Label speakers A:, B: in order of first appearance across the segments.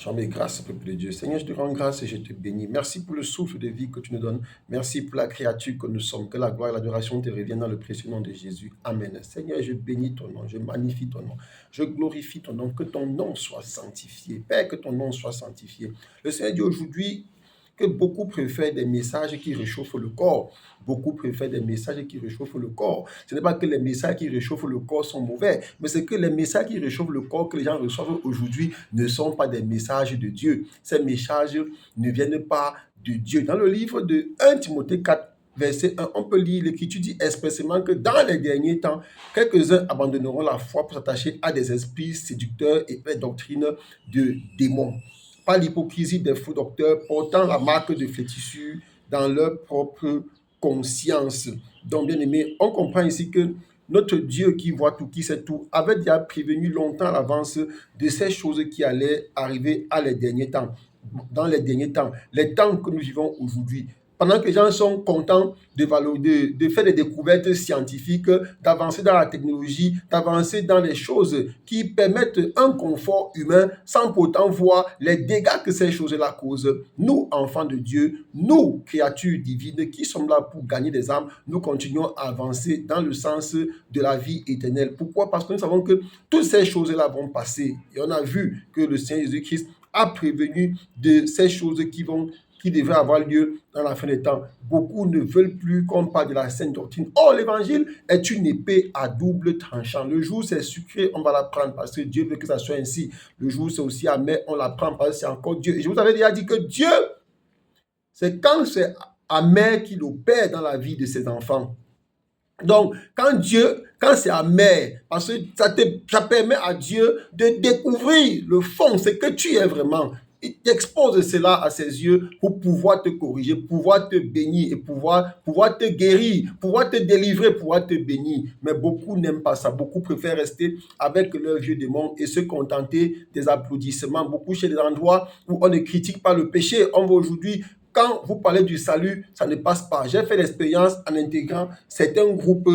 A: Chambre et grâce, peuple de Dieu. Seigneur, je te rends grâce et je te bénis. Merci pour le souffle de vie que tu nous donnes. Merci pour la créature que nous sommes. Que la gloire et l'adoration te reviennent dans le précieux nom de Jésus. Amen. Seigneur, je bénis ton nom, je magnifie ton nom, je glorifie ton nom. Que ton nom soit sanctifié. Père, que ton nom soit sanctifié. Le Seigneur dit aujourd'hui que beaucoup préfèrent des messages qui réchauffent le corps. Beaucoup préfèrent des messages qui réchauffent le corps. Ce n'est pas que les messages qui réchauffent le corps sont mauvais, mais c'est que les messages qui réchauffent le corps que les gens reçoivent aujourd'hui ne sont pas des messages de Dieu. Ces messages ne viennent pas de Dieu. Dans le livre de 1 Timothée 4, verset 1, on peut lire, l'Écriture dit expressément que dans les derniers temps, quelques-uns abandonneront la foi pour s'attacher à des esprits séducteurs et des doctrines de démons. Par l'hypocrisie des faux docteurs portant la marque de flétrissure dans leur propre conscience. Donc, bien aimé, on comprend ici que notre Dieu qui voit tout, qui sait tout, avait déjà prévenu longtemps à l'avance de ces choses qui allaient arriver à les derniers temps. Dans les derniers temps, les temps que nous vivons aujourd'hui. Pendant que les gens sont contents de faire des découvertes scientifiques, d'avancer dans la technologie, d'avancer dans les choses qui permettent un confort humain sans pourtant voir les dégâts que ces choses-là causent. Nous, enfants de Dieu, nous, créatures divines qui sommes là pour gagner des âmes, nous continuons à avancer dans le sens de la vie éternelle. Pourquoi? Parce que nous savons que toutes ces choses-là vont passer. Et on a vu que le Seigneur Jésus-Christ a prévenu de ces choses qui devraient avoir lieu dans la fin des temps. Beaucoup ne veulent plus qu'on parle de la sainte doctrine. Or, l'évangile est une épée à double tranchant. Le jour c'est sucré, on va la prendre parce que Dieu veut que ça soit ainsi. Le jour c'est aussi amer, on la prend parce que c'est encore Dieu. Et je vous avais déjà dit que Dieu, c'est quand c'est amer qu'il opère dans la vie de ses enfants. Donc, quand c'est amer, parce que ça permet à Dieu de découvrir le fond, c'est que tu es vraiment. Il t'expose cela à ses yeux pour pouvoir te corriger, pouvoir te bénir et pouvoir te guérir, pouvoir te délivrer, pouvoir te bénir. Mais beaucoup n'aiment pas ça. Beaucoup préfèrent rester avec leurs vieux démons et se contenter des applaudissements. Beaucoup chez les endroits où on ne critique pas le péché. On va aujourd'hui, quand vous parlez du salut, ça ne passe pas. J'ai fait l'expérience en intégrant certains groupes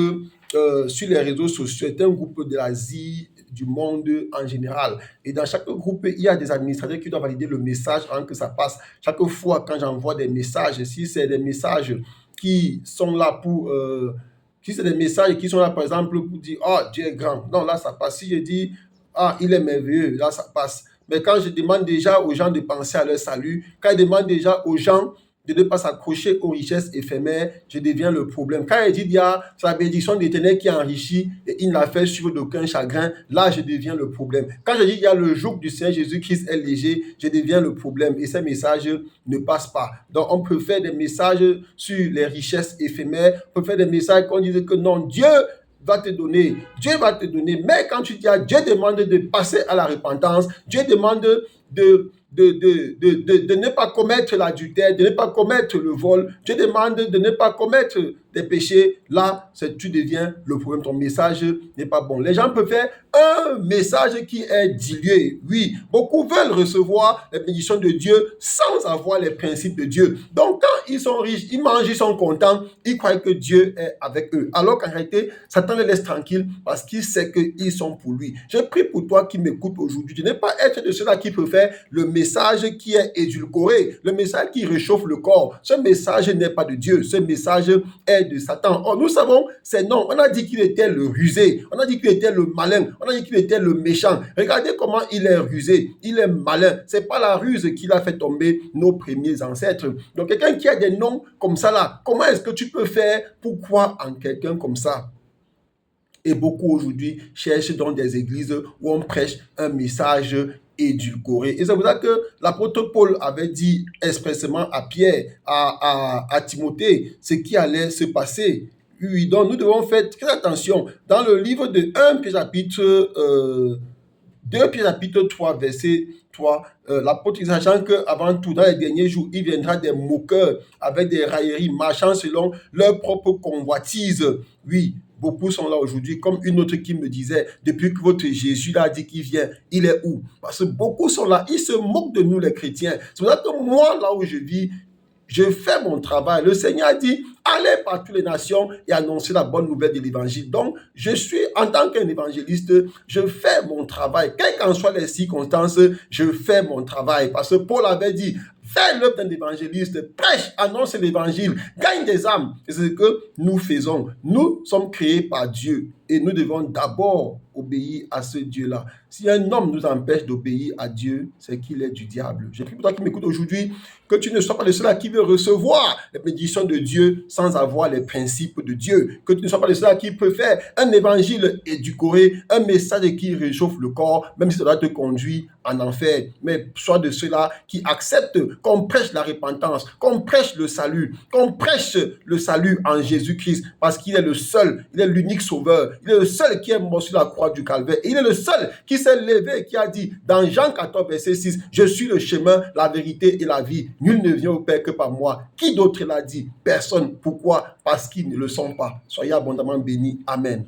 A: sur les réseaux sociaux, certains groupes de l'Asie, du monde en général. Et dans chaque groupe, il y a des administrateurs qui doivent valider le message avant que ça passe. Chaque fois, quand j'envoie des messages, si c'est des messages qui sont là pour... si c'est des messages qui sont là, par exemple, pour dire « Oh, Dieu est grand », non, là, ça passe. Si je dis « Ah, il est merveilleux », là, ça passe. Mais quand je demande déjà aux gens de penser à leur salut, quand je demande déjà aux gens de ne pas s'accrocher aux richesses éphémères, je deviens le problème. Quand il dit, il y a sa bénédiction d'Éternel qui enrichit et il ne la fait suivre d'aucun chagrin, là, je deviens le problème. Quand je dis, il y a le joug du Seigneur Jésus-Christ est léger, je deviens le problème et ces messages ne passent pas. Donc, on peut faire des messages sur les richesses éphémères, on peut faire des messages qu'on disait que non, Dieu va te donner, Dieu va te donner. Mais quand tu dis à Dieu demande de passer à la repentance, Dieu demande de ne pas commettre l'adultère, de ne pas commettre le vol, Dieu demande de ne pas commettre des péchés, là, tu deviens le problème. Ton message n'est pas bon. Les gens peuvent faire un message qui est dilué. Oui, beaucoup veulent recevoir les bénédictions de Dieu sans avoir les principes de Dieu. Donc, quand ils sont riches, ils mangent, ils sont contents, ils croient que Dieu est avec eux. Alors qu'en réalité, Satan les laisse tranquilles parce qu'il sait qu'ils sont pour lui. Je prie pour toi qui m'écoutes aujourd'hui de ne pas être de ceux-là qui préfèrent le message qui est édulcoré, le message qui réchauffe le corps. Ce message n'est pas de Dieu, ce message est de Satan. Or, nous savons, c'est non. On a dit qu'il était le rusé, on a dit qu'il était le malin, on a dit qu'il était le méchant. Regardez comment il est rusé, il est malin. C'est pas la ruse qui l'a fait tomber nos premiers ancêtres. Donc, quelqu'un qui a des noms comme ça là, comment est-ce que tu peux faire pour croire en quelqu'un comme ça? Et beaucoup aujourd'hui cherchent dans des églises où on prêche un message édulcoré. Et c'est pour ça que l'apôtre Paul avait dit expressément à Pierre, à Timothée, ce qui allait se passer. Oui, donc nous devons faire très attention. Dans le livre de 1 Pierre chapitre 2 Pierre chapitre 3, verset 3, l'apôtre dit, sachant qu'avant tout, dans les derniers jours, il viendra des moqueurs avec des railleries, marchant selon leur propre convoitise. Oui, beaucoup sont là aujourd'hui, comme une autre qui me disait, depuis que votre Jésus a dit qu'il vient, il est où? Parce que beaucoup sont là, ils se moquent de nous les chrétiens. C'est pour ça que moi, là où je vis, je fais mon travail. Le Seigneur a dit, aller par toutes les nations et annoncer la bonne nouvelle de l'évangile. Donc, je suis, en tant qu'un évangéliste, je fais mon travail. Quelles qu'en soient les circonstances, je fais mon travail. Parce que Paul avait dit, fais l'œuvre d'un évangéliste, prêche, annonce l'évangile, gagne des âmes. C'est ce que nous faisons. Nous sommes créés par Dieu et nous devons d'abord obéir à ce Dieu-là. Si un homme nous empêche d'obéir à Dieu, c'est qu'il est du diable. Je prie pour toi qui m'écoute aujourd'hui, que tu ne sois pas de ceux-là qui veut recevoir les bénédictions de Dieu sans avoir les principes de Dieu. Que tu ne sois pas de ceux-là qui peut faire un évangile édulcoré, un message qui réchauffe le corps, même si ça doit te conduire en enfer. Mais sois de ceux-là qui acceptent qu'on prêche la repentance, qu'on prêche le salut en Jésus-Christ, parce qu'il est le seul, il est l'unique sauveur, il est le seul qui est mort sur la croix du calvaire, et il est le seul qui s'est levé et qui a dit dans Jean 14, verset 6, « Je suis le chemin, la vérité et la vie. Nul ne vient au Père que par moi. » Qui d'autre l'a dit? Personne. Pourquoi? Parce qu'ils ne le sont pas. Soyez abondamment bénis. Amen.